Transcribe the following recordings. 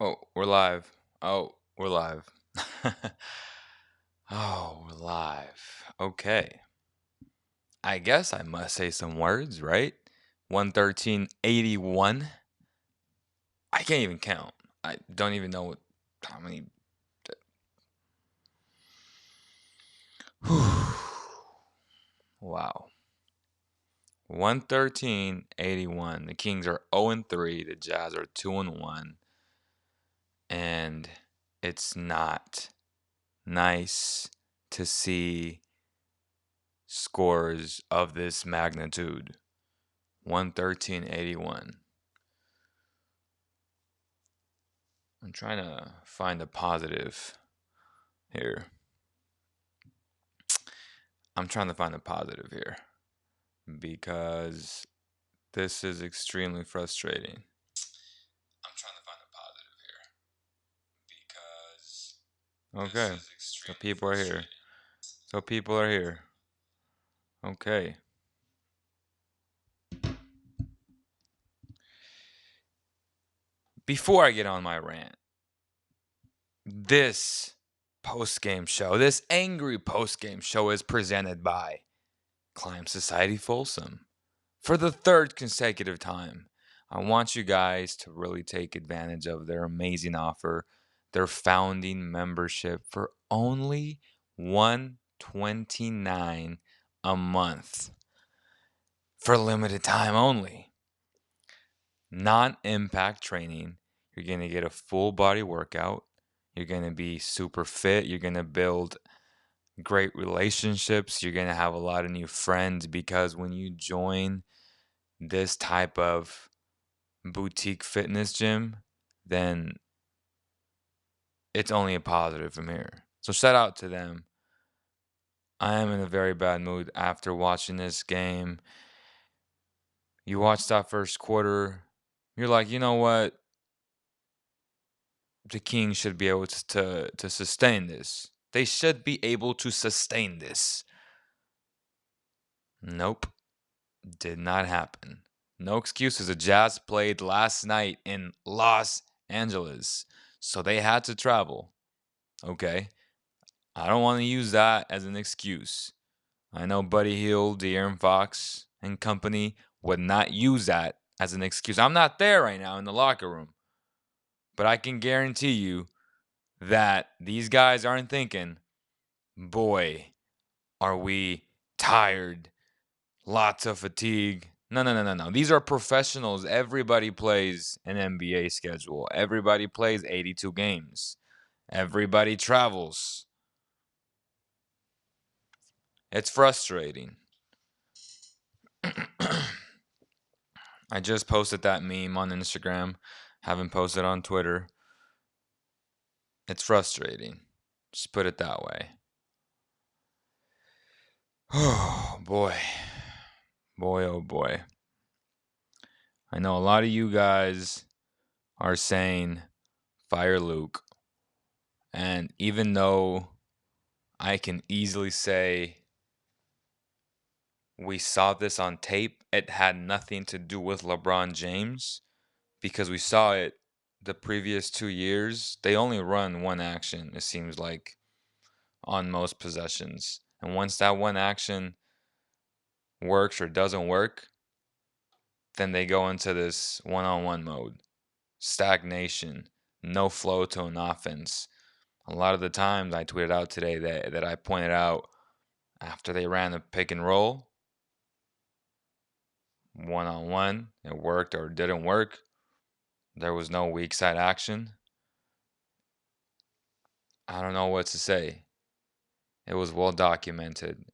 Oh, we're live. Oh, we're live. Oh, we're live. Okay. I guess I must say some words, right? 11381. I can't even count. I don't even know how many. Wow. 11381. The Kings are 0-3. The Jazz are 2-1. And it's not nice to see scores of this magnitude. 11381. I'm trying to find a positive here. I'm trying to find a positive here because this is extremely frustrating. I'm trying to find a positive here because okay, so people are here. So people are here. Okay. Before I get on my rant, this post-game show, this angry post-game show is presented by Climb Society Folsom. For the third consecutive time, I want you guys to really take advantage of their amazing offer, their founding membership for only $129 a month. For limited time only. Non-impact training. You're going to get a full body workout. You're going to be super fit. You're going to build great relationships. You're going to have a lot of new friends because when you join this type of boutique fitness gym, then it's only a positive from here. So shout out to them. I am in a very bad mood after watching this game. You watch that first quarter, you're like, you know what? The Kings should be able to sustain this. They should be able to sustain this. Nope. Did not happen. No excuses. The Jazz played last night in Los Angeles, so they had to travel. Okay. I don't want to use that as an excuse. I know Buddy Hield, De'Aaron Fox, and company would not use that as an excuse. I'm not there right now in the locker room, but I can guarantee you that these guys aren't thinking, boy, are we tired, lots of fatigue. No, no, no, no, no. These are professionals. Everybody plays an NBA schedule. Everybody plays 82 games. Everybody travels. It's frustrating. I just posted that meme on Instagram. Haven't posted on Twitter. It's frustrating. Just put it that way. Oh, boy. Boy, oh, boy. I know a lot of you guys are saying fire Luke. And even though I can easily say we saw this on tape, it had nothing to do with LeBron James because we saw it the previous 2 years. They only run one action, it seems like, on most possessions. And once that one action works or doesn't work, then they go into this one-on-one mode. Stagnation, no flow to an offense. A lot of the times I tweeted out today that I pointed out after they ran the pick and roll, one-on-one, it worked or didn't work. There was no weak side action. I don't know what to say. It was well documented.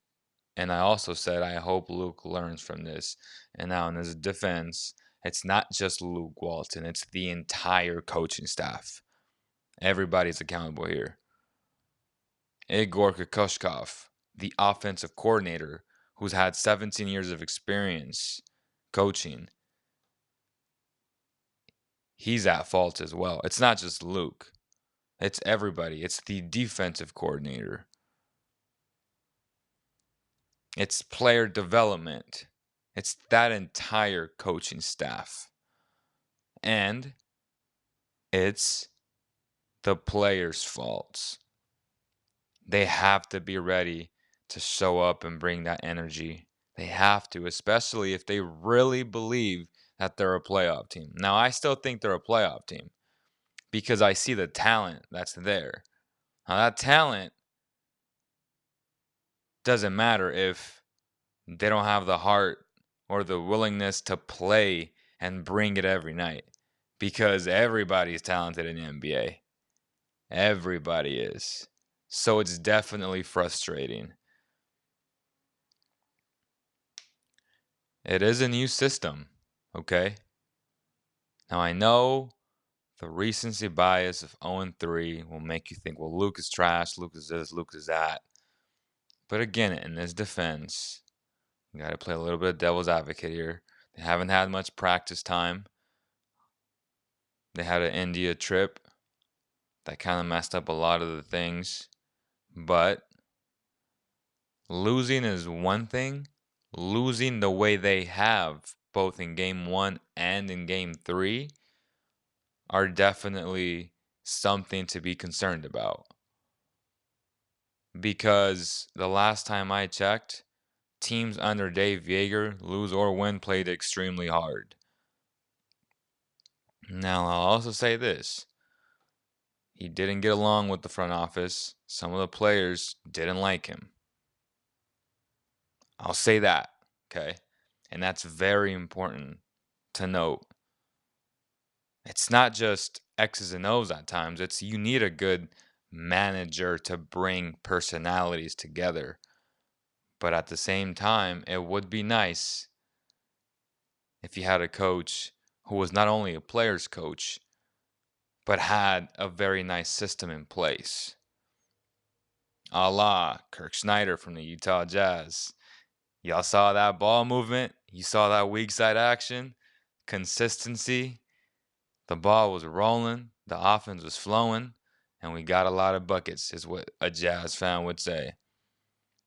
And I also said, I hope Luke learns from this. And now in his defense, it's not just Luke Walton, it's the entire coaching staff. Everybody's accountable here. Igor Kokoshkov, the offensive coordinator, who's had 17 years of experience coaching, he's at fault as well. It's not just Luke, it's everybody. It's the defensive coordinator, it's player development, it's that entire coaching staff. And it's the players' faults. They have to be ready to show up and bring that energy. They have to, especially if they really believe that they're a playoff team. Now, I still think they're a playoff team because I see the talent that's there. Now, that talent doesn't matter if they don't have the heart or the willingness to play and bring it every night because everybody's talented in the NBA. Everybody is. So it's definitely frustrating. It is a new system, okay? Now I know the recency bias of 0-3 will make you think, well, Luke is trash, Luke is this, Luke is that. But again, in his defense, you got to play a little bit of devil's advocate here. They haven't had much practice time. They had an India trip that kind of messed up a lot of the things. But losing is one thing. Losing the way they have, both in game 1 and in game 3, are definitely something to be concerned about. Because the last time I checked, teams under Dave Yeager, lose or win, played extremely hard. Now, I'll also say this. He didn't get along with the front office. Some of the players didn't like him. I'll say that, okay? And that's very important to note. It's not just X's and O's at times. It's you need a good manager to bring personalities together. But at the same time, it would be nice if you had a coach who was not only a player's coach, but had a very nice system in place. A la Kirk Snyder from the Utah Jazz. Y'all saw that ball movement? You saw that weak side action? Consistency? The ball was rolling, the offense was flowing, and we got a lot of buckets, is what a Jazz fan would say.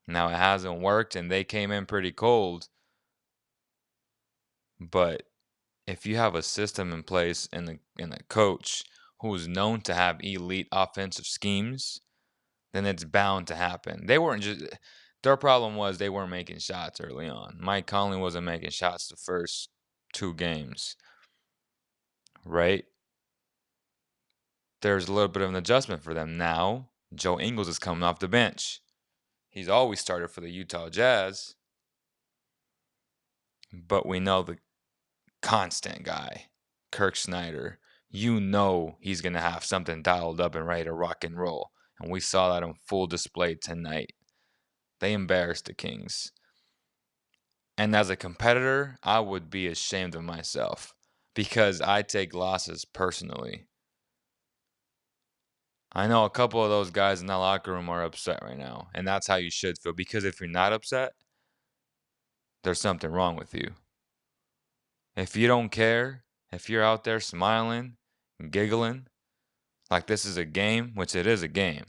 Now, it hasn't worked, and they came in pretty cold, but if you have a system in place and a coach who is known to have elite offensive schemes, then it's bound to happen. They weren't just their problem was they weren't making shots early on. Mike Conley wasn't making shots the first 2 games, right? There's a little bit of an adjustment for them now. Joe Ingles is coming off the bench. He's always started for the Utah Jazz, but we know the constant guy, Kirk Snyder. You know he's going to have something dialed up and ready to rock and roll. And we saw that on full display tonight. They embarrassed the Kings. And as a competitor, I would be ashamed of myself because I take losses personally. I know a couple of those guys in that locker room are upset right now, and that's how you should feel because if you're not upset, there's something wrong with you. If you don't care, if you're out there smiling, giggling, like this is a game, which it is a game,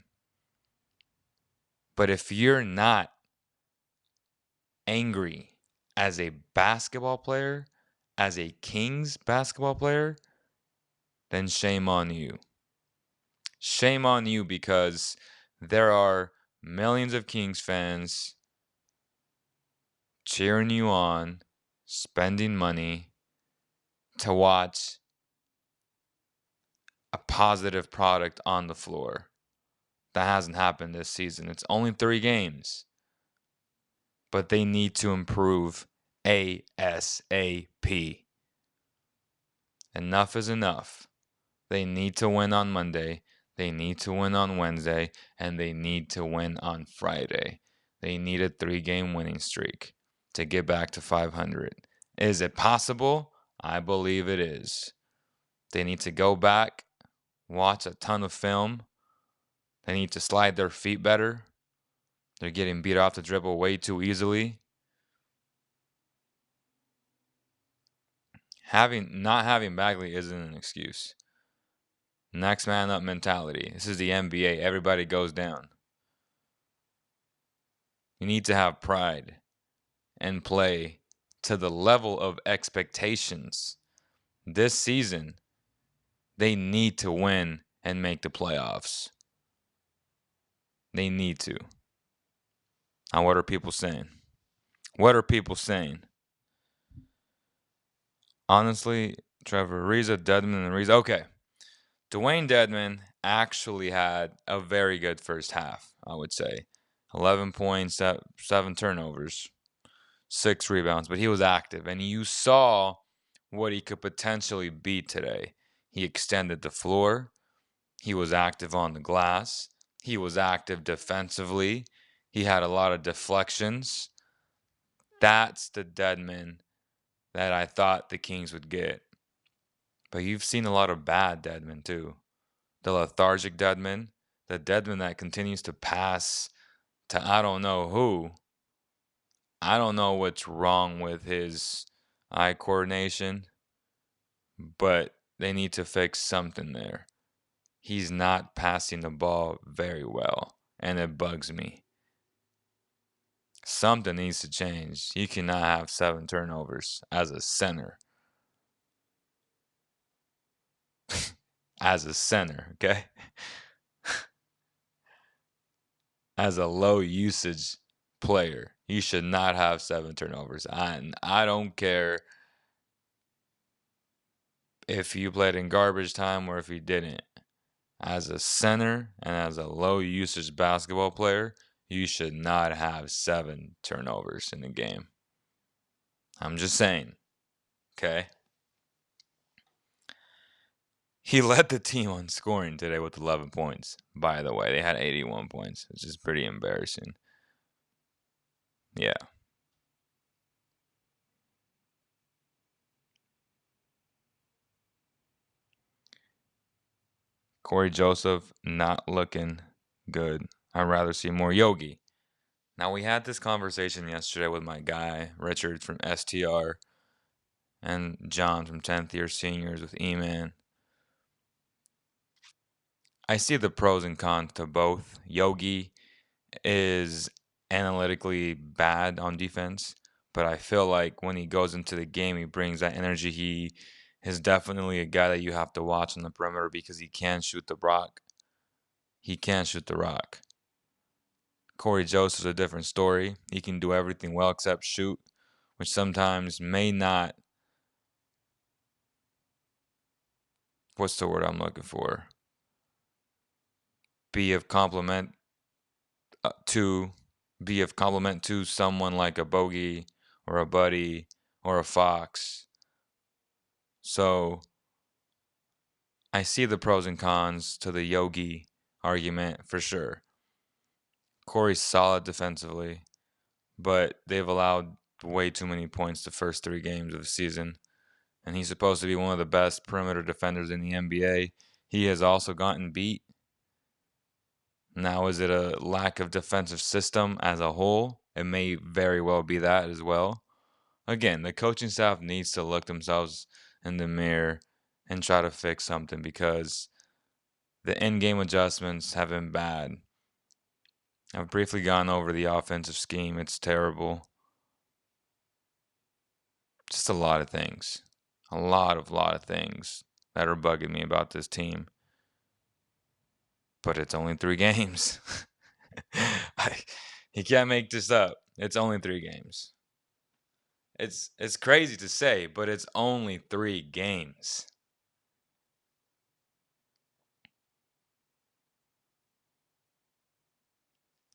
but if you're not angry as a basketball player, as a Kings basketball player, then shame on you. Shame on you because there are millions of Kings fans cheering you on, spending money to watch a positive product on the floor. That hasn't happened this season. It's only 3 games. But they need to improve ASAP. Enough is enough. They need to win on Monday. They need to win on Wednesday. And they need to win on Friday. They need a 3-game winning streak to get back to 500. Is it possible? I believe it is. They need to go back, watch a ton of film. They need to slide their feet better. They're getting beat off the dribble way too easily. Not having Bagley isn't an excuse. Next man up mentality. This is the NBA. Everybody goes down. You need to have pride and play to the level of expectations. This season, they need to win and make the playoffs. They need to. Now, what are people saying? What are people saying? Honestly, Trevor Ariza, Dedmon, and Ariza. Okay. Dwayne Dedmon actually had a very good first half, I would say. 11 points, 7 turnovers, 6 rebounds, but he was active, and you saw what he could potentially be today. He extended the floor. He was active on the glass. He was active defensively. He had a lot of deflections. That's the Dedmon that I thought the Kings would get. But you've seen a lot of bad Dedmon too. The lethargic Dedmon, the Dedmon that continues to pass to I don't know who. I don't know what's wrong with his eye coordination, but they need to fix something there. He's not passing the ball very well, and it bugs me. Something needs to change. He cannot have 7 turnovers as a center. As a center, okay? As a low usage player, you should not have 7 turnovers. I don't care if you played in garbage time or if you didn't. As a center and as a low usage basketball player, you should not have 7 turnovers in a game. I'm just saying, okay? He led the team on scoring today with 11 points. By the way, they had 81 points, which is pretty embarrassing. Yeah. Corey Joseph not looking good. I'd rather see more Yogi. Now, we had this conversation yesterday with my guy, Richard from STR, and John from 10th year seniors with E-Man. I see the pros and cons to both. Yogi is analytically bad on defense, but I feel like when he goes into the game, he brings that energy. He is definitely a guy that you have to watch on the perimeter because he can shoot the rock. He can shoot the rock. Corey Joseph is a different story. He can do everything well except shoot, which sometimes may not. What's the word I'm looking for? Be of compliment to someone like a Bogey or a Buddy or a Fox. So I see the pros and cons to the Yogi argument for sure. Corey's solid defensively, but they've allowed way too many points the first 3 games of the season. And he's supposed to be one of the best perimeter defenders in the NBA. He has also gotten beat. Now, is it a lack of defensive system as a whole? It may very well be that as well. Again, the coaching staff needs to look themselves in the mirror and try to fix something because the in-game adjustments have been bad. I've briefly gone over the offensive scheme. It's terrible. Just a lot of things. A lot of things that are bugging me about this team. But it's only 3 games. You can't make this up. It's only 3 games. It's crazy to say, but it's only 3 games.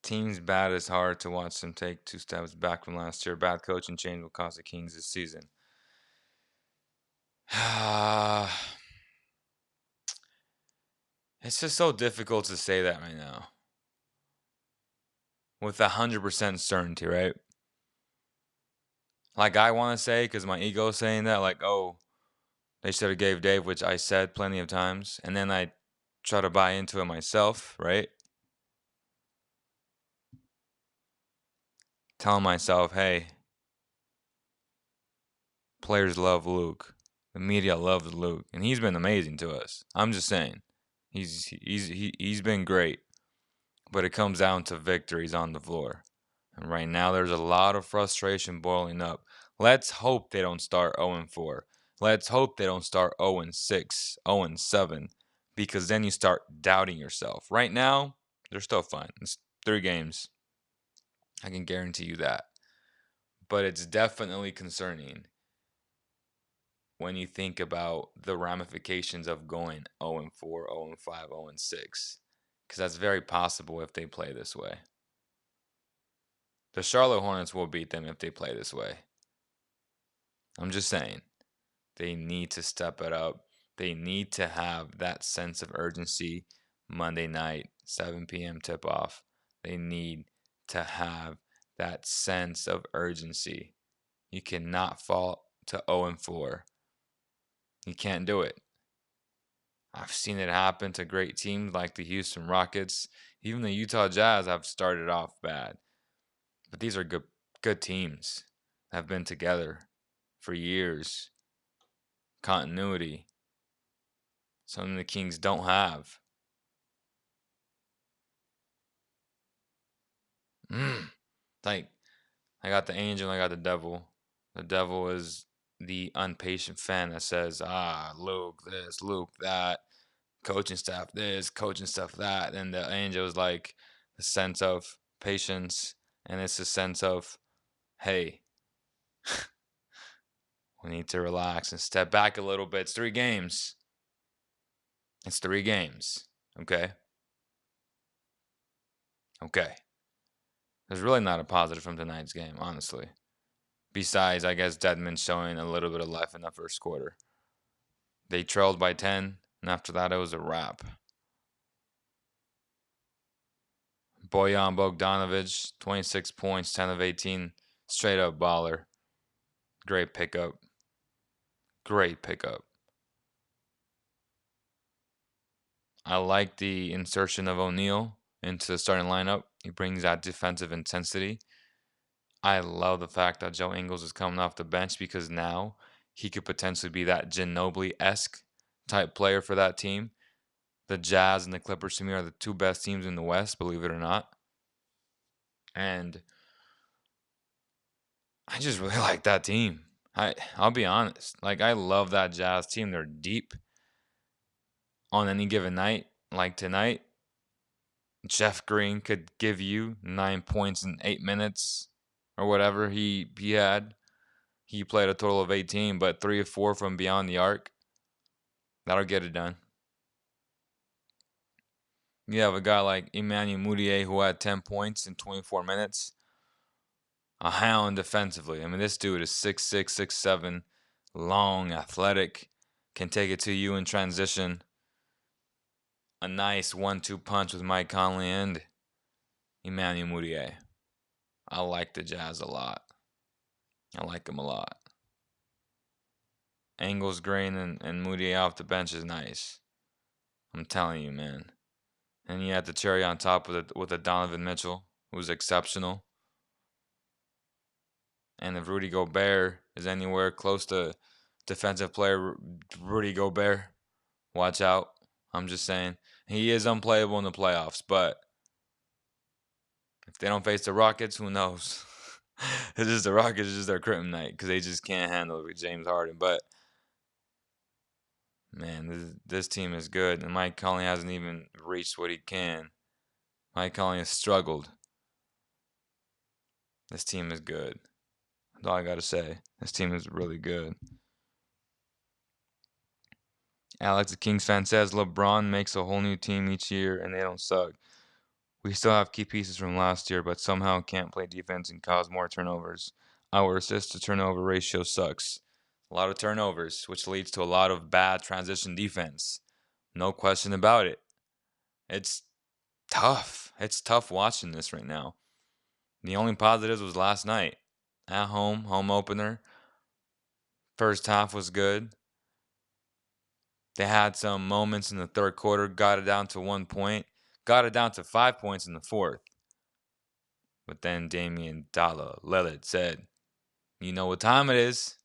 Teams bad is hard to watch them take 2 steps back from last year. Bad coaching change will cost the Kings this season. It's just so difficult to say that right now. With 100% certainty, right? Like I want to say, because my ego is saying that, like, oh, they should have gave Dave, which I said plenty of times. And then I try to buy into it myself, right? Telling myself, hey, players love Luke. The media loves Luke. And he's been amazing to us. I'm just saying. He's been great. But it comes down to victories on the floor. And right now there's a lot of frustration boiling up. Let's hope they don't start 0-4. Let's hope they don't start 0-6, 0-7. because then you start doubting yourself. Right now, they're still fine. It's 3 games. I can guarantee you that. But it's definitely concerning when you think about the ramifications of going 0-4, 0-5, 0-6. Because that's very possible if they play this way. The Charlotte Hornets will beat them if they play this way. I'm just saying. They need to step it up. They need to have that sense of urgency Monday night, 7 p.m. tip off. They need to have that sense of urgency. You cannot fall to 0-4. You can't do it. I've seen it happen to great teams like the Houston Rockets. Even the Utah Jazz have started off bad. But these are good teams that have been together for years. Continuity. Something the Kings don't have. Like, I got the angel, I got the devil. The devil is the impatient fan that says, Luke this, Luke that, coaching staff this, coaching staff that. And the angel is like the sense of patience, and it's a sense of, hey, we need to relax and step back a little bit. It's 3 games. It's 3 games. Okay? Okay. There's really not a positive from tonight's game, honestly. Besides, I guess, Dedmon showing a little bit of life in the first quarter. They trailed by 10, and after that, it was a wrap. Bojan Bogdanovic, 26 points, 10 of 18. Straight up baller. Great pickup. Great pickup. I like the insertion of O'Neal into the starting lineup. He brings that defensive intensity. I love the fact that Joe Ingles is coming off the bench because now he could potentially be that Ginobili-esque type player for that team. The Jazz and the Clippers to me are the 2 best teams in the West, believe it or not. And I just really like that team. I'll be honest. Like, I love that Jazz team. They're deep on any given night. Like tonight, Jeff Green could give you 9 points in 8 minutes or whatever he had. He played a total of 18, but 3 of 4 from beyond the arc. That'll get it done. You have a guy like Emmanuel Mudiay who had 10 points in 24 minutes. A hound defensively. I mean, this dude is 6'6", 6'7", long, athletic, can take it to you in transition. A nice 1-2 punch with Mike Conley and Emmanuel Mudiay. I like the Jazz a lot. I like them a lot. Ingles, Green, and Mudiay off the bench is nice. I'm telling you, man. And you had the cherry on top with a Donovan Mitchell, who's exceptional. And if Rudy Gobert is anywhere close to defensive player Rudy Gobert, watch out. I'm just saying. He is unplayable in the playoffs, but if they don't face the Rockets, who knows? It's just the Rockets is just their kryptonite because they just can't handle it with James Harden. But, man, this team is good. And Mike Conley hasn't even reached what he can. Mike Conley has struggled. This team is good. That's all I got to say. This team is really good. Alex, the Kings fan, says LeBron makes a whole new team each year and they don't suck. We still have key pieces from last year, but somehow can't play defense and cause more turnovers. Our assist to turnover ratio sucks. A lot of turnovers, which leads to a lot of bad transition defense. No question about it. It's tough. It's tough watching this right now. The only positives was last night. At home opener. First half was good. They had some moments in the third quarter, got it down to 1 point, got it down to 5 points in the fourth. But then Damian Lillard said, you know what time it is.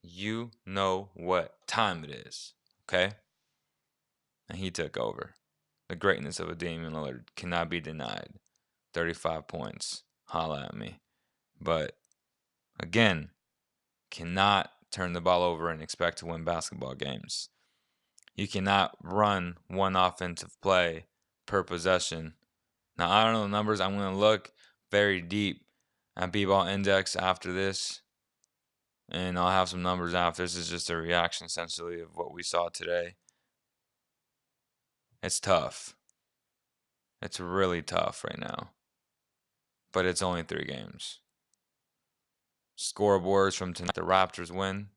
You know what time it is. Okay? And he took over. The greatness of a Damian Lillard cannot be denied. 35 points. Holla at me. But, again, cannot turn the ball over and expect to win basketball games. You cannot run one offensive play per possession. Now, I don't know the numbers. I'm going to look very deep at B-Ball Index after this, and I'll have some numbers after. This is just a reaction, essentially, of what we saw today. It's tough. It's really tough right now. But it's only 3 games. Scoreboards from tonight. The Raptors win.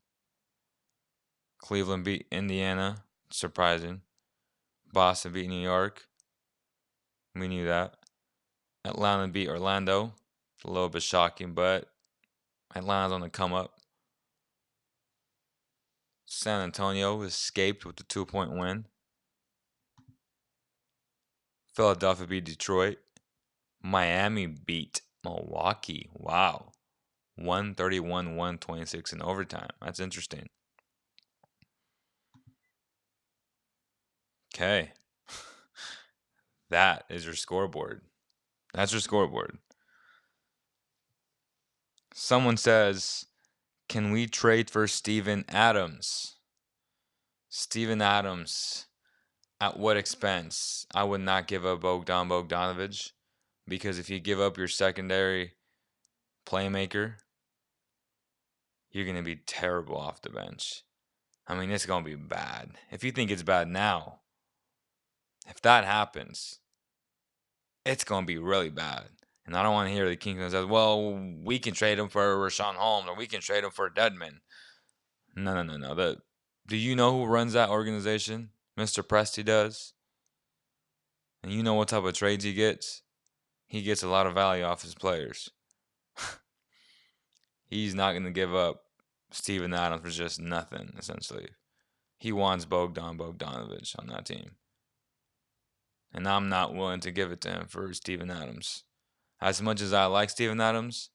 Cleveland beat Indiana. Surprising. Boston beat New York. We knew that. Atlanta beat Orlando. A little bit shocking, but Atlanta's on the come up. San Antonio escaped with the 2-point win. Philadelphia beat Detroit. Miami beat Milwaukee. Wow. 131-126 in overtime. That's interesting. Okay. That is your scoreboard. That's your scoreboard. Someone says, can we trade for Steven Adams? Steven Adams, at what expense? I would not give up Bogdanovich, because if you give up your secondary playmaker, you're going to be terrible off the bench. I mean, it's going to be bad. If you think it's bad now, if that happens, it's going to be really bad. And I don't want to hear the Kings say, well, we can trade him for Rashawn Holmes, or we can trade him for Deadman. No. Do you know who runs that organization? Mr. Presti does. And you know what type of trades he gets? He gets a lot of value off his players. He's not going to give up Steven Adams for just nothing, essentially. He wants Bogdanovich on that team. And I'm not willing to give it to him for Steven Adams. As much as I like Steven Adams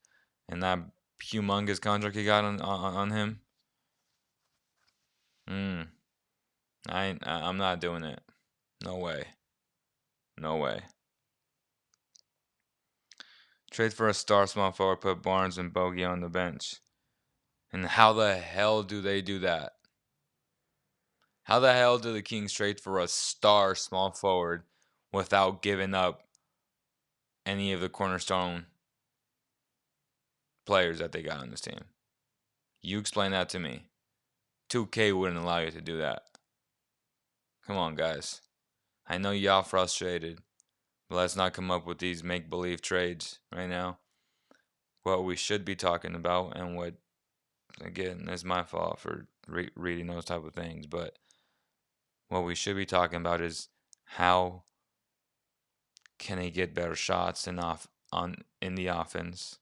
and that humongous contract he got on him, I'm not doing it. No way. No way. Trade for a star small forward, put Barnes and Bogey on the bench. And how the hell do they do that? How the hell do the Kings trade for a star small forward without giving up any of the cornerstone players that they got on this team? You explain that to me. 2K wouldn't allow you to do that. Come on, guys. I know y'all frustrated, but let's not come up with these make-believe trades right now. What we should be talking about, and what, again, it's my fault for reading those type of things, but what we should be talking about is how can he get better shots in the offense,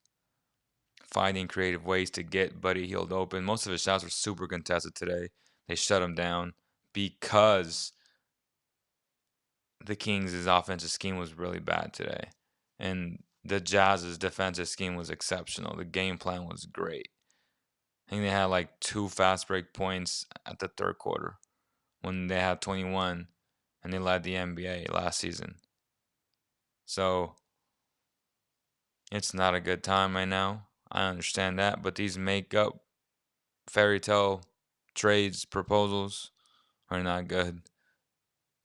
finding creative ways to get Buddy Hield open. Most of his shots were super contested today. They shut him down because the Kings' offensive scheme was really bad today. And the Jazz's defensive scheme was exceptional. The game plan was great. I think they had like 2 fast break points at the third quarter when they had 21 and they led the NBA last season. So it's not a good time right now. I understand that, but these make-up fairy tale trades proposals are not good.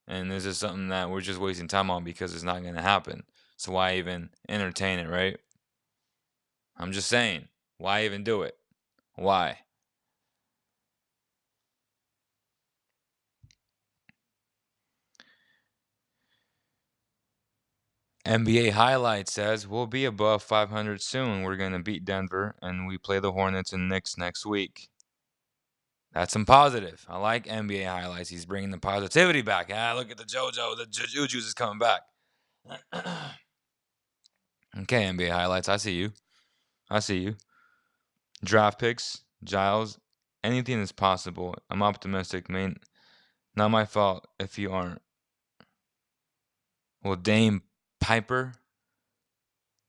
And this is something that we're just wasting time on because it's not going to happen. So why even entertain it, right? I'm just saying, why even do it? Why? NBA Highlight says, we'll be above 500 soon. We're going to beat Denver, and we play the Hornets and Knicks next week. That's some positive. I like NBA Highlights. He's bringing the positivity back. Look at the JoJo. The Juju's is coming back. Okay, NBA Highlights. I see you. Draft picks, Giles, anything is possible. I'm optimistic, man. Not my fault if you aren't. Well, Dame Piper,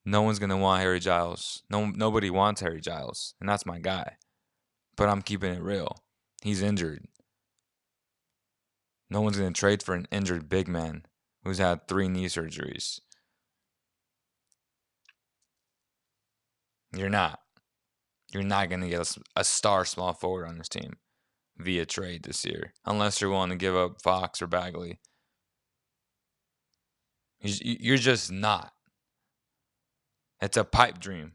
no one's gonna want Harry Giles. Nobody wants Harry Giles, and that's my guy. But I'm keeping it real. He's injured. No one's gonna trade for an injured big man who's had 3 knee surgeries. You're not. You're not gonna get a star small forward on this team. via trade this year, unless you're willing to give up Fox or Bagley. You're just not. It's a pipe dream.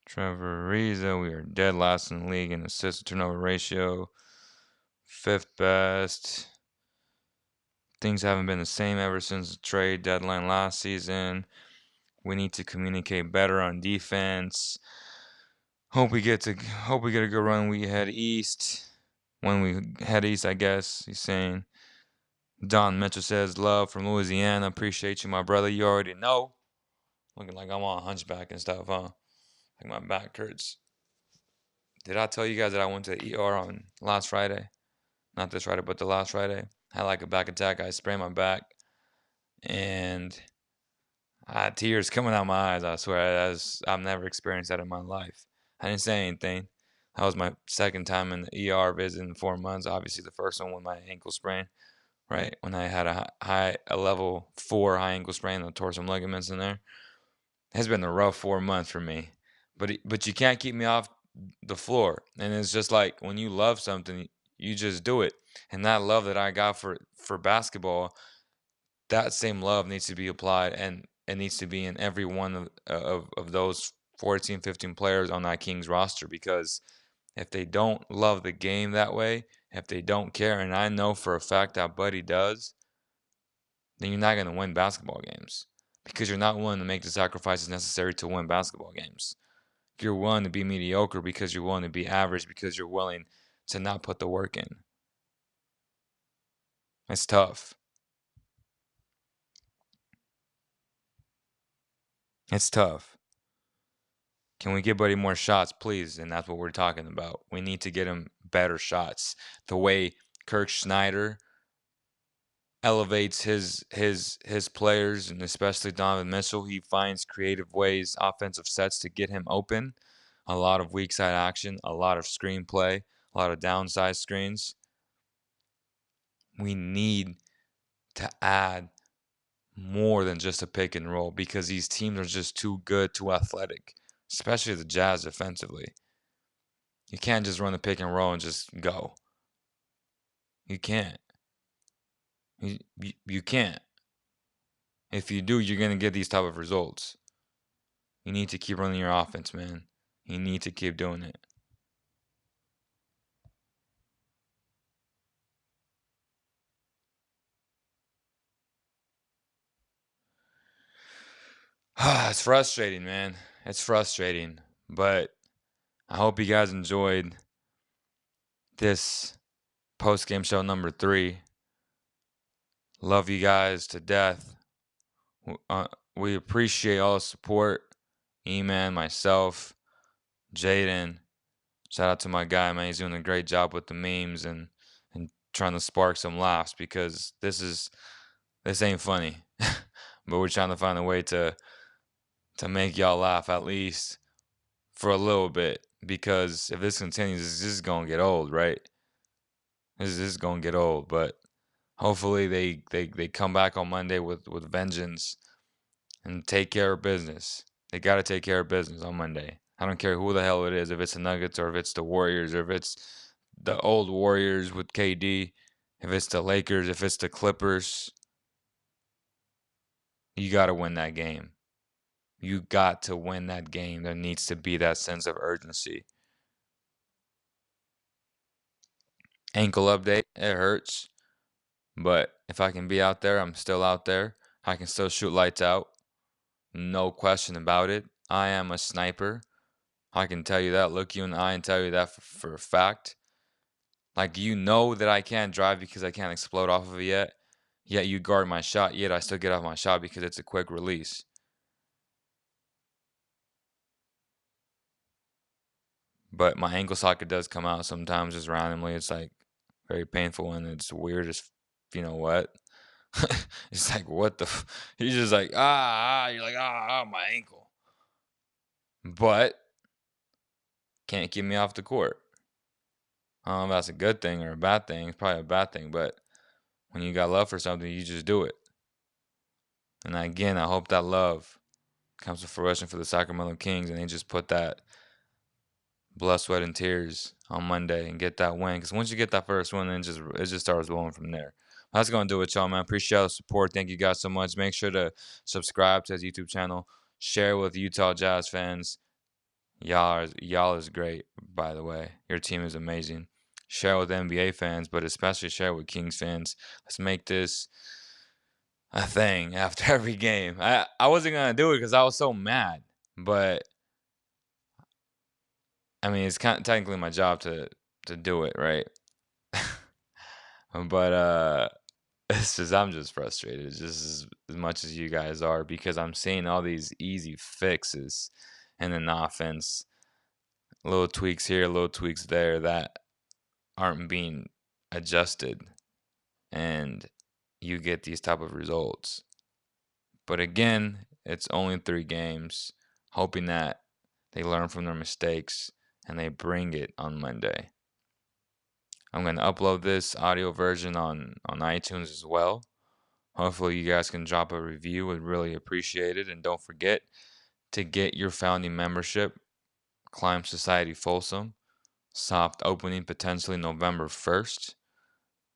Trevor Ariza, we are dead last in the league in assist to turnover ratio. 5th best. Things haven't been the same ever since the trade deadline last season. We need to communicate better on defense. Hope we get a good run. We head east. When we head east, I guess he's saying. Don Mitchell says, "Love from Louisiana. Appreciate you, my brother. You already know." Looking like I'm on a hunchback and stuff, huh? Like my back hurts. Did I tell you guys that I went to the ER on last Friday? Not this Friday, but the last Friday. I had like a back attack. I sprained my back, and I had tears coming out my eyes. I swear, I've never experienced that in my life. I didn't say anything. That was my second time in the ER visit in 4 months. Obviously, the first one with my ankle sprain, right? When I had a level 4 high ankle sprain, I tore some ligaments in there. It's been a rough 4 months for me, but you can't keep me off the floor. And it's just like when you love something, you just do it. And that love that I got for basketball, that same love needs to be applied, and it needs to be in every one of those 14, 15 players on that Kings roster, because if they don't love the game that way, if they don't care, and I know for a fact that Buddy does, then you're not going to win basketball games, because you're not willing to make the sacrifices necessary to win basketball games. You're willing to be mediocre because you're willing to be average, because you're willing to not put the work in. It's tough. It's tough. Can we give Buddy more shots, please? And that's what we're talking about. We need to get him better shots. The way Kirk Snyder elevates his players, and especially Donovan Mitchell, he finds creative ways, offensive sets to get him open. A lot of weak side action, a lot of screen play, a lot of downside screens. We need to add more than just a pick and roll, because these teams are just too good, too athletic, especially the Jazz defensively. You can't just run the pick and roll and just go. You can't. You can't. If you do, you're going to get these type of results. You need to keep running your offense, man. You need to keep doing it. It's frustrating, man. It's frustrating. But I hope you guys enjoyed this post-game show number 3. Love you guys to death. We appreciate all the support. E-Man, myself, Jaden. Shout out to my guy, man. He's doing a great job with the memes and trying to spark some laughs, because this ain't funny. But we're trying to find a way to make y'all laugh, at least for a little bit, because if this continues, this is gonna get old, right? This is gonna get old, but hopefully they come back on Monday with vengeance and take care of business. They got to take care of business on Monday. I don't care who the hell it is, if it's the Nuggets or if it's the Warriors or if it's the old Warriors with KD, if it's the Lakers, if it's the Clippers. You got to win that game. You got to win that game. There needs to be that sense of urgency. Ankle update, it hurts. But if I can be out there, I'm still out there. I can still shoot lights out. No question about it. I am a sniper. I can tell you that. Look you in the eye and tell you that for a fact. Like, you know that I can't drive because I can't explode off of it yet. Yet you guard my shot. Yet I still get off my shot because it's a quick release. But my ankle socket does come out sometimes just randomly. It's like very painful, and it's weird as you know what. It's like, what the you're just like, you're like, my ankle. But can't keep me off the court. I don't know if that's a good thing or a bad thing. It's probably a bad thing, but when you got love for something, you just do it. And again, I hope that love comes to fruition for the Sacramento Kings, and they just put that blood, sweat, and tears on Monday and get that win. Because once you get that first win, then it just starts rolling from there. That's gonna do it, y'all, man. Appreciate all the support. Thank you guys so much. Make sure to subscribe to his YouTube channel. Share with Utah Jazz fans. Y'all is great, by the way. Your team is amazing. Share with NBA fans, but especially share with Kings fans. Let's make this a thing after every game. I wasn't gonna do it because I was so mad, but I mean it's kind of technically my job to do it, right? But it's just I'm just frustrated, just as much as you guys are, because I'm seeing all these easy fixes in an offense, little tweaks here, little tweaks there that aren't being adjusted, and you get these type of results. But again, it's only 3 games, hoping that they learn from their mistakes and they bring it on Monday. I'm going to upload this audio version on iTunes as well. Hopefully you guys can drop a review. Would really appreciate it. And don't forget to get your founding membership, Climb Society Folsom. Soft opening potentially November 1st.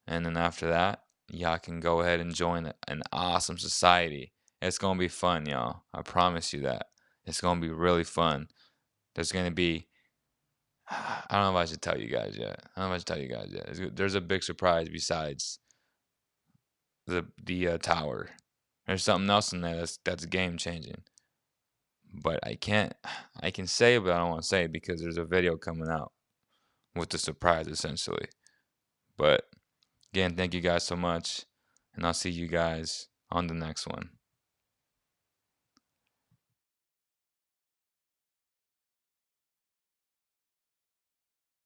And then after that, y'all can go ahead and join an awesome society. It's going to be fun, y'all. I promise you that. It's going to be really fun. There's going to be, I don't know if I should tell you guys yet. There's a big surprise besides the tower. There's something else in there that's game changing. But I can say it, but I don't want to say it because there's a video coming out with the surprise essentially. But again, thank you guys so much, and I'll see you guys on the next one.